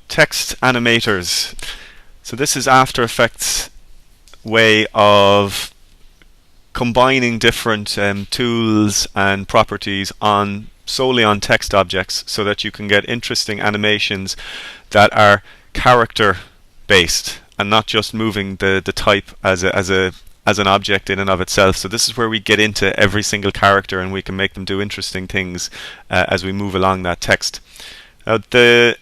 Text animators. So this is After Effects way of combining different tools and properties solely on text objects, so that you can get interesting animations that are character based and not just moving the type as an object in and of itself. So this is where we get into every single character and we can make them do interesting things as we move along that text. The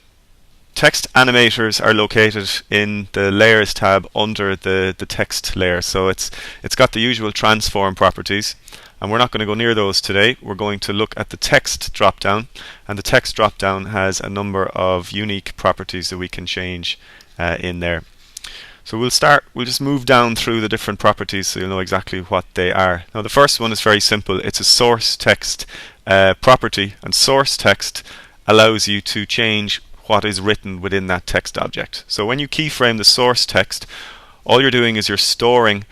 text animators are located in the Layers tab under the text layer. So it's got the usual transform properties, and we're not going to go near those today. We're going to look at the text drop down, and the text drop down has a number of unique properties that we can change in there. So we'll just move down through the different properties so you'll know exactly what they are. Now the first one is very simple. It's a source text property, and source text allows you to change what is written within that text object. So when you keyframe the source text, all you're doing is you're storing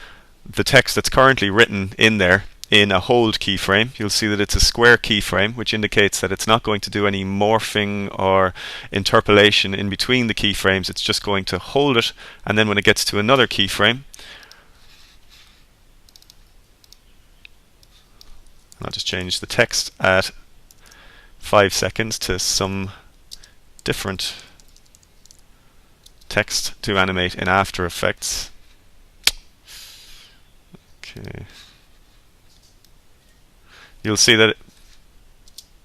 the text that's currently written in there in a hold keyframe. You'll see that it's a square keyframe, which indicates that it's not going to do any morphing or interpolation in between the keyframes. It's just going to hold it, and then when it gets to another keyframe, I'll just change the text at 5 seconds to some different text to animate in After Effects. Okay. You'll see that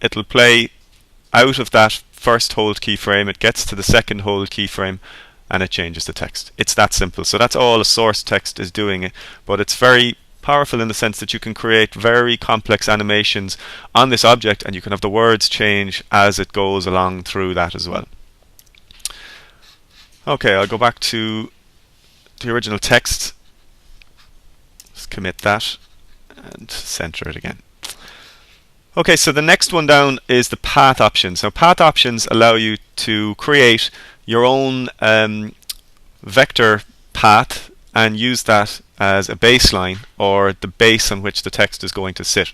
it'll play out of that first hold keyframe, it gets to the second hold keyframe, and it changes the text. It's that simple. So that's all a source text is doing, but it's very powerful in the sense that you can create very complex animations on this object, and you can have the words change as it goes along through that as well. Okay, I'll go back to the original text. Just commit that and center it again. Okay, so the next one down is the path options. Now path options allow you to create your own vector path and use that as a baseline, or the base on which the text is going to sit.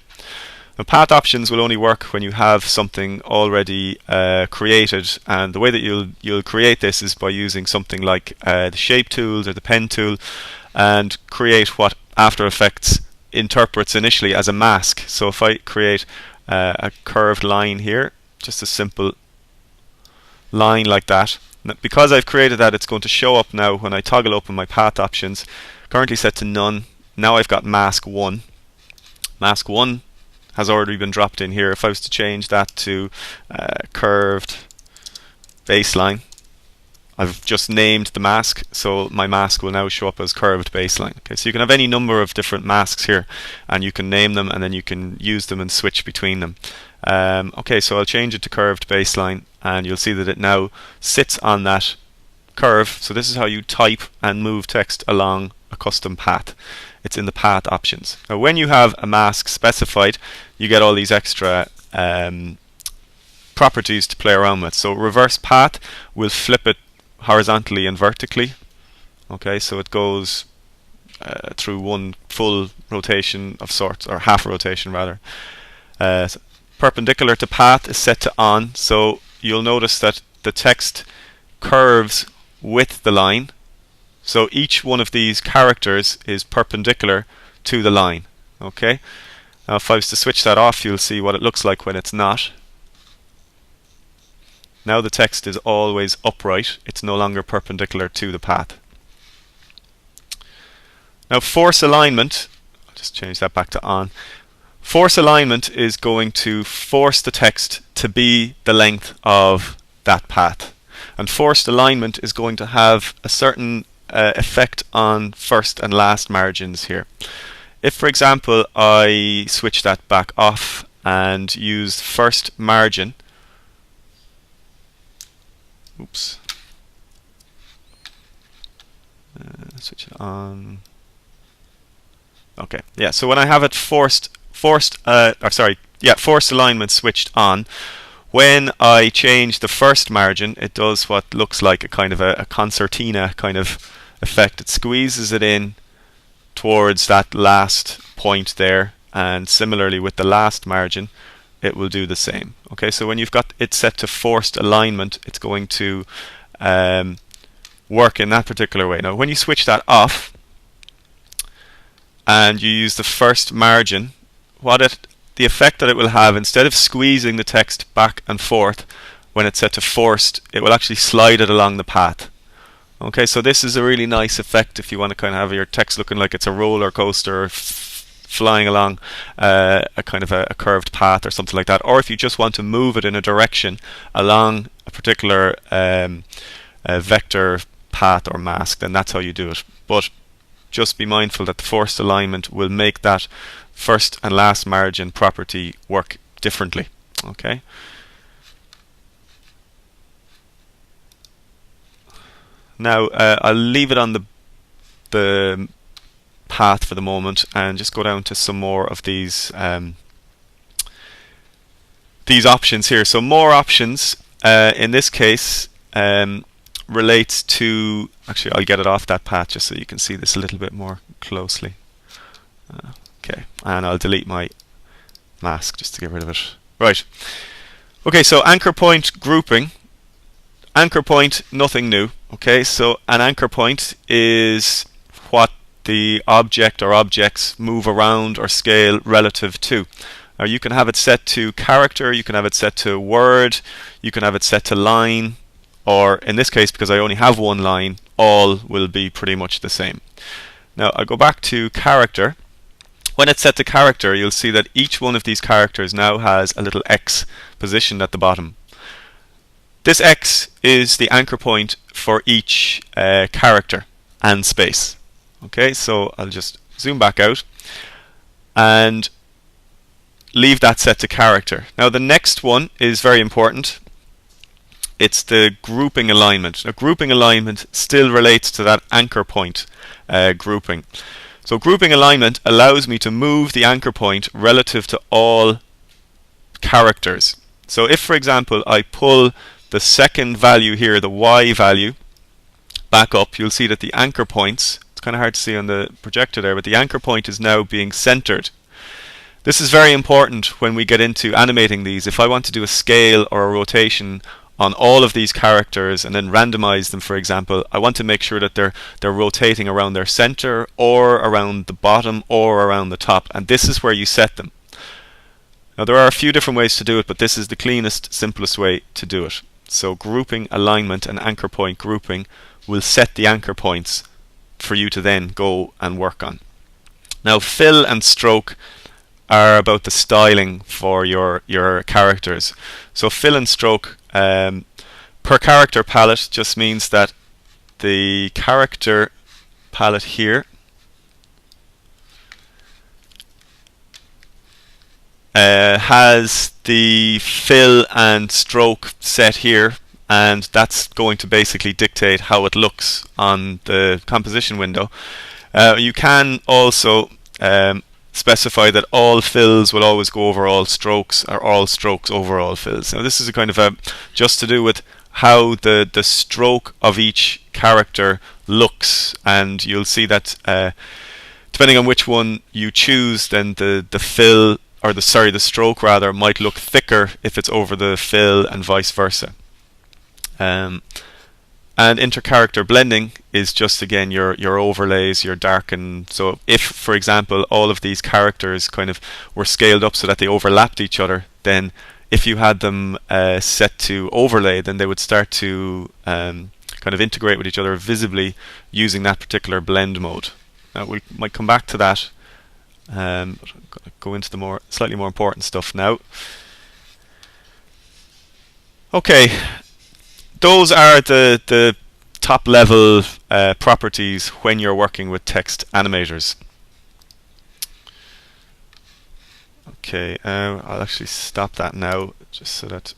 Now, path options will only work when you have something already created, and the way that you'll create this is by using something like the shape tools or the pen tool, and create what After Effects interprets initially as a mask. So if I create a curved line here, just a simple line like that, because I've created that, it's going to show up now when I toggle open my path options, currently set to none. Now I've got mask 1. Mask 1 has already been dropped in here. If I was to change that to curved baseline, I've just named the mask, so my mask will now show up as curved baseline. Okay, so you can have any number of different masks here, and you can name them, and then you can use them and switch between them. Okay, so I'll change it to curved baseline, and you'll see that it now sits on that curve. So this is how you type and move text along a custom path. It's in the path options. Now when you have a mask specified, you get all these extra properties to play around with. So reverse path will flip it horizontally and vertically. Okay, so it goes through one full rotation of sorts, or half rotation rather. So perpendicular to path is set to on, so you'll notice that the text curves with the line. So each one of these characters is perpendicular to the line. Okay. Now if I was to switch that off, you'll see what it looks like when it's not. Now the text is always upright. It's no longer perpendicular to the path. Now force alignment, I'll just change that back to on. Force alignment is going to force the text to be the length of that path. And forced alignment is going to have a certain effect on first and last margins here. If, for example, I switch that back off and use first margin, oops, switch it on. Okay, yeah. So when I have it forced alignment switched on, when I change the first margin, it does what looks like a kind of a concertina kind of effect. It squeezes it in towards that last point there, and similarly with the last margin, it will do the same. Okay, so when you've got it set to forced alignment, it's going to work in that particular way. Now when you switch that off and you use the first margin, the effect that it will have, instead of squeezing the text back and forth when it's set to forced, it will actually slide it along the path. Okay, so this is a really nice effect if you want to kind of have your text looking like it's a roller coaster flying along a kind of a curved path or something like that, or if you just want to move it in a direction along a particular vector path or mask, then that's how you do it. But just be mindful that the forced alignment will make that first and last margin property work differently. Okay. Now I'll leave it on the path for the moment and just go down to some more of these options here. So more options in this case relates to, actually I'll get it off that path just so you can see this a little bit more closely. Okay, and I'll delete my mask just to get rid of it. Right. Okay, so anchor point grouping. Anchor point, nothing new. Okay, so an anchor point is what the object or objects move around or scale relative to. Now you can have it set to character, you can have it set to word, you can have it set to line, or in this case, because I only have one line, all will be pretty much the same. Now I'll go back to character. When it's set to character, you'll see that each one of these characters now has a little X positioned at the bottom. This X is the anchor point for each character and space. Okay, so I'll just zoom back out and leave that set to character. Now the next one is very important. It's the grouping alignment. Now grouping alignment still relates to that anchor point grouping. So grouping alignment allows me to move the anchor point relative to all characters. So if, for example, I pull the second value here, the Y value, back up, you'll see that the anchor points, it's kind of hard to see on the projector there, but the anchor point is now being centered. This is very important when we get into animating these. If I want to do a scale or a rotation on all of these characters and then randomize them, for example, I want to make sure that they're rotating around their center or around the bottom or around the top, and this is where you set them. Now there are a few different ways to do it, but this is the cleanest, simplest way to do it. So grouping alignment and anchor point grouping will set the anchor points for you to then go and work on. Now fill and stroke are about the styling for your characters. So fill and stroke per character palette just means that the character palette here has the fill and stroke set here, and that's going to basically dictate how it looks on the composition window. You can also specify that all fills will always go over all strokes, or all strokes over all fills. Now this is a kind of just to do with how the stroke of each character looks, and you'll see that depending on which one you choose, then the fill, or the stroke rather, might look thicker if it's over the fill and vice versa. And intercharacter blending is just, again, your overlays, your darken. So if, for example, all of these characters kind of were scaled up so that they overlapped each other, then if you had them set to overlay, then they would start to kind of integrate with each other visibly using that particular blend mode. Now we might come back to that. I'm going to go into the slightly more important stuff now. Okay, those are the top level properties when you're working with text animators. Okay, I'll actually stop that now just so that